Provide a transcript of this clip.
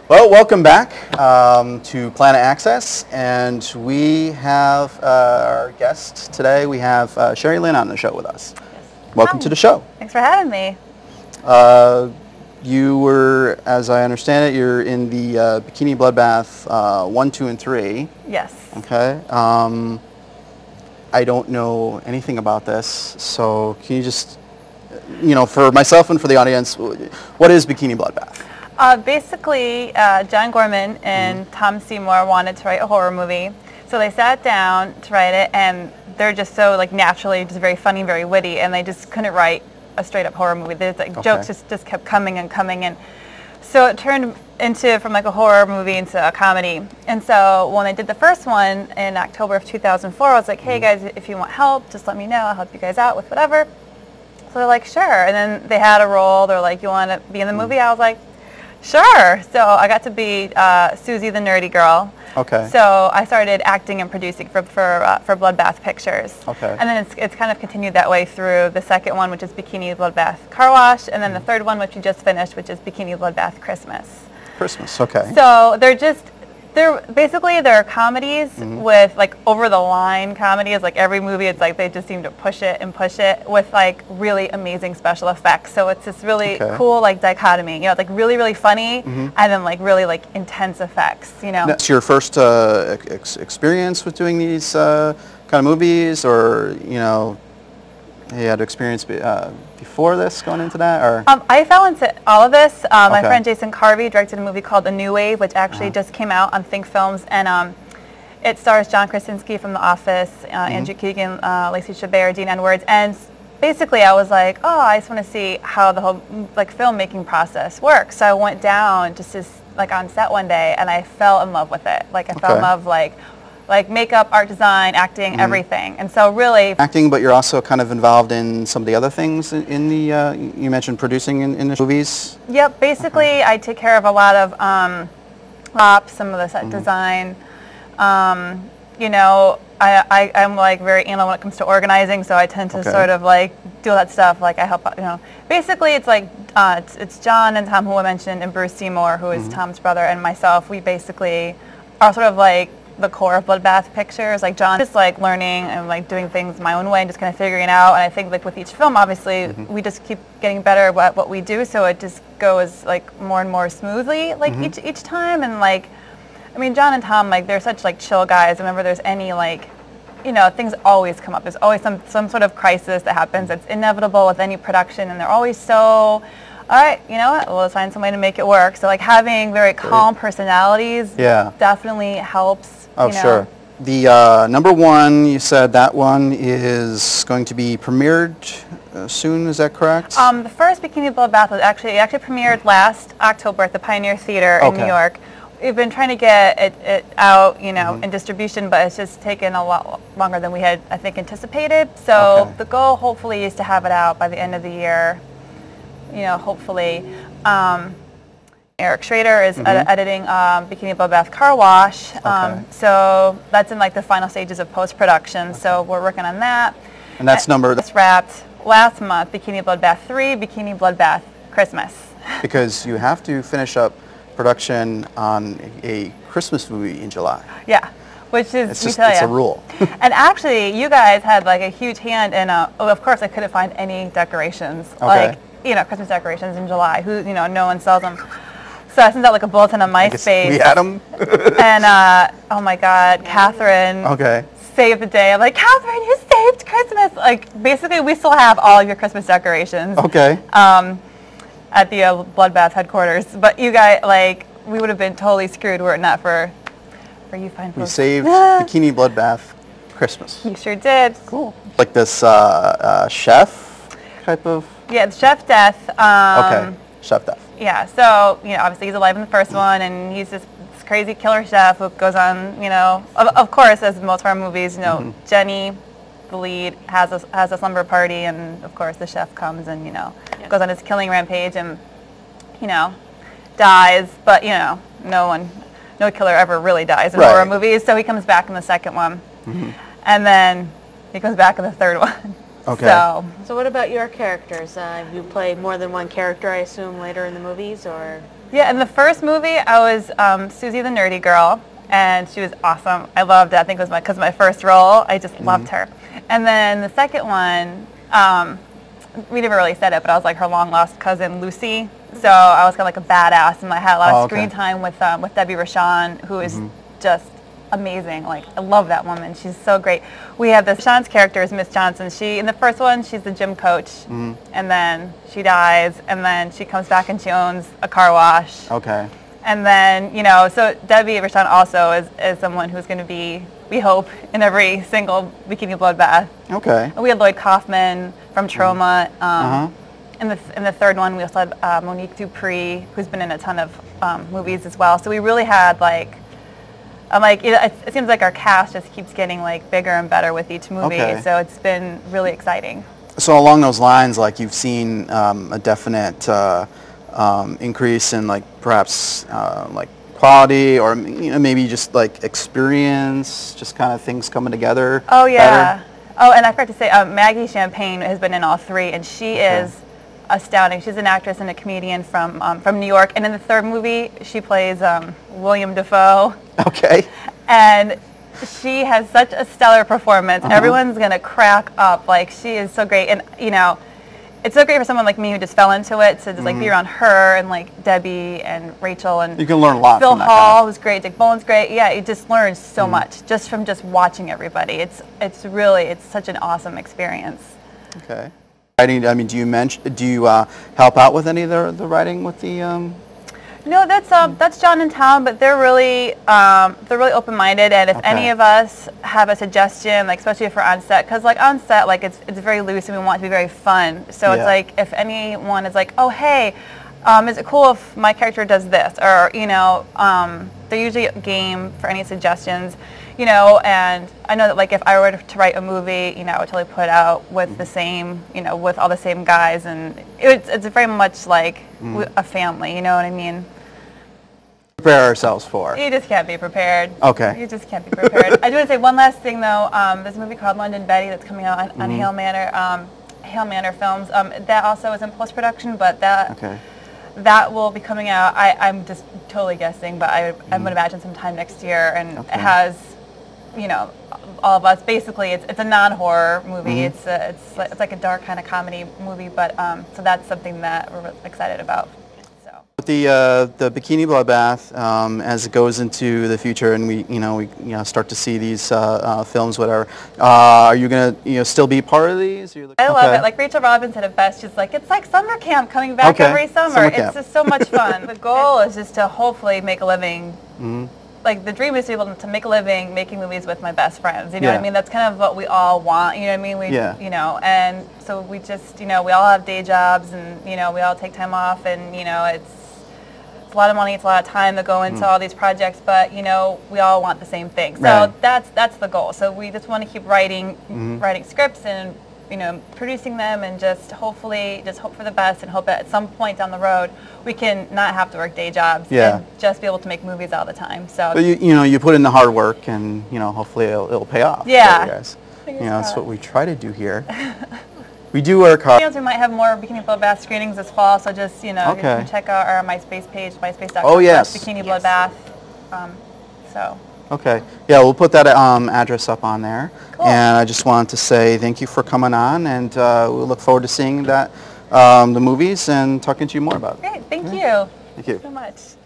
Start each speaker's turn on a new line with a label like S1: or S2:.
S1: Well, welcome back to Planet Access, and we have our guest today. We have Sheri Lynn on the show with us. Welcome to the show.
S2: Thanks for having me.
S1: You were, as I understand it, you're in the Bikini Blood Bath 1, 2, and 3.
S2: Yes.
S1: Okay. I don't know anything about this, so can you just, for myself and for the audience, what is Bikini Blood Bath?
S2: Basically, John Gorman and Tom Seymour wanted to write a horror movie, so they sat down to write it, and they're just so naturally just very funny, very witty, and they just couldn't write a straight up horror movie. There's jokes just kept coming and coming, and so it turned from a horror movie into a comedy. And so when they did the first one in October of 2004, I was like, hey guys, if you want help, just let me know. I'll help you guys out with whatever. So they're like, sure. And then they had a role. They're like, you want to be in the movie? I was like, sure. So I got to be Susie the nerdy girl.
S1: Okay.
S2: So I started acting and producing for Blood Bath Pictures.
S1: Okay.
S2: And then it's kind of continued that way through the second one, which is Bikini Blood Bath Car Wash, and then the third one, which we just finished, which is Bikini Blood Bath Christmas.
S1: Christmas, okay.
S2: So they're comedies with over the line comedies. Every movie, it's they just seem to push it with really amazing special effects. So it's this really cool dichotomy. It's really really funny and then really intense effects.
S1: That's your first experience with doing these kind of movies, or you had experience before this, going into that, or?
S2: I fell into all of this. My friend Jason Carvey directed a movie called The New Wave, which actually just came out on Think Films, and it stars John Krasinski from The Office, Andrew Keegan, Lacey Chabert, Dean Edwards, and basically I was like, oh, I just want to see how the whole filmmaking process works. So I went down just on set one day, and I fell in love with it. I fell in love makeup, art design, acting, everything. And so really...
S1: Acting, but you're also kind of involved in some of the other things in the, you mentioned producing in the movies?
S2: Yep, basically I take care of a lot of props, some of the set design. I'm very anal when it comes to organizing, so I tend to sort of do all that stuff. I help out, Basically it's it's John and Tom, who I mentioned, and Bruce Seymour, who is Tom's brother, and myself. We basically are sort of the core of Blood Bath Pictures. John just learning and doing things my own way and just kind of figuring it out. And I think with each film, obviously, we just keep getting better at what we do, so it just goes more and more smoothly each time. And I mean, John and Tom, they're such chill guys. Whenever there's any things always come up. There's always some sort of crisis that happens. It's inevitable with any production, and they're always so, all right, you know what, well, let's find some way to make it work. So having very calm personalities definitely helps.
S1: Oh, sure. The number one, you said that one is going to be premiered soon, is that correct?
S2: The first Bikini Blood Bath was actually premiered last October at the Pioneer Theater in New York. We've been trying to get it out, in distribution, but it's just taken a lot longer than we had, I think, anticipated. So the goal, hopefully, is to have it out by the end of the year. Hopefully. Eric Schrader is editing Bikini Blood Bath Car Wash. So that's in the final stages of post-production. So we're working on that.
S1: And that's
S2: It's wrapped last month, Bikini Blood Bath 3, Bikini Blood Bath Christmas.
S1: Because you have to finish up production on a Christmas movie in July.
S2: Yeah, which is,
S1: it's a rule.
S2: And actually, you guys had a huge hand in, of course I couldn't find any decorations, Christmas decorations in July. No one sells them. So I sent out a bulletin on MySpace.
S1: We had them.
S2: And oh my God, Catherine saved the day. I'm like, Catherine, you saved Christmas. Basically, we still have all of your Christmas decorations.
S1: Okay.
S2: At the Blood Bath headquarters. But you guys, we would have been totally screwed were it not for you fine folks.
S1: You saved Bikini Blood Bath Christmas.
S2: You sure did.
S1: Cool. This chef type of?
S2: Yeah, it's Chef Death.
S1: Chef Death.
S2: Yeah, so, obviously he's alive in the first one, and he's this crazy killer chef who goes on, of course, as most of our movies, Jenny, the lead, has a slumber party, and of course the chef comes and, goes on his killing rampage and, dies, but, no killer ever really dies in horror movies, so he comes back in the second one, and then he comes back in the third one.
S1: Okay.
S3: So what about your characters? You play more than one character, I assume, later in the movies, or?
S2: Yeah, in the first movie, I was Susie the nerdy girl, and she was awesome. I loved it. I think it was because my first role. I just loved her. And then the second one, we never really said it, but I was like her long-lost cousin, Lucy. So I was kind of like a badass, and I had a lot of screen time with Debbie Rashawn, who is just amazing. Like, I love that woman. She's so great. We have this Sean's character is Miss Johnson. She, in the first one, she's the gym coach, and then she dies, and then she comes back and she owns a car wash.
S1: Okay.
S2: And then, you know, so Debbie Rashawn also is someone who's going to be, we hope, in every single Bikini Blood Bath.
S1: Okay.
S2: And we had Lloyd Kaufman from Trauma. In the third one, we also had Monique Dupree, who's been in a ton of movies as well. So we really had it seems like our cast just keeps getting like bigger and better with each movie.
S1: Okay.
S2: So it's been really exciting.
S1: So along those lines, like you've seen a definite increase in like perhaps like quality, or maybe just like experience, just kind of things coming together.
S2: Oh yeah. Better. Oh, and I forgot to say, Maggie Champagne has been in all three, and she is astounding. She's an actress and a comedian from New York, and in the third movie, she plays William Dafoe.
S1: Okay.
S2: And she has such a stellar performance. Everyone's gonna crack up. Like, she is so great, and you know, it's so great for someone like me who just fell into it to just like be around her and like Debbie and Rachel, and
S1: you can learn a lot.
S2: Phil
S1: from that
S2: Hall
S1: kind of.
S2: was great. Dick Bowen's great. Yeah, you just learn so much just from just watching everybody. It's really such an awesome experience.
S1: Okay. Writing. I mean, do you help out with any of the writing with the?
S2: No, that's John and Tom, but they're really open-minded, and if any of us have a suggestion, like especially if we're on set, because like on set, like it's very loose and we want it to be very fun. So it's like if anyone is like, oh hey, is it cool if my character does this, or you know, they're usually game for any suggestions, you know. And I know that like if I were to write a movie, you know, I would totally put it out with the same, you know, with all the same guys, and it's very much like a family, you know what I mean?
S1: Prepare ourselves for.
S2: You just can't be prepared.
S1: Okay.
S2: You just can't be prepared. I do want to say one last thing though. There's a movie called London Betty that's coming out on Hale Manor Films. That also is in post-production, but that will be coming out. I'm just totally guessing, but I would imagine sometime next year, and it has, you know, all of us. Basically, it's a non-horror movie. It's like a dark kind of comedy movie, but so that's something that we're excited about.
S1: The Bikini Blood Bath, as it goes into the future, and we start to see these films, whatever. Are you gonna still be part of these?
S2: I love it. Like Rachel Robbins said it best. She's like, it's like summer camp coming back every summer. It's just so much fun. The goal is just to hopefully make a living. Like the dream is to be able to make a living making movies with my best friends. You know what I mean? That's kind of what we all want. You know what I mean? You know, and so we just, you know, we all have day jobs, and you know, we all take time off, and you know, it's a lot of money, it's a lot of time to go into all these projects, but you know, we all want the same thing. So that's the goal. So we just want to keep writing scripts and you know, producing them, and just hopefully just hope for the best, and hope that at some point down the road we can not have to work day jobs and just be able to make movies all the time. So but
S1: you put in the hard work, and you know, hopefully it'll pay off. Yeah. For you guys. You know, that's what we try to do here. We do work hard.
S2: We might have more Bikini Blood Bath screenings this fall, so just, you know, you can check out our MySpace page, myspace.com.
S1: Oh, yes.
S2: Bikini Blood Bath.
S1: Okay. Yeah, we'll put that address up on there. Cool. And I just wanted to say thank you for coming on, and we look forward to seeing that the movies and talking to you more about it.
S2: Great. Thank you.
S1: Thank you
S2: so much.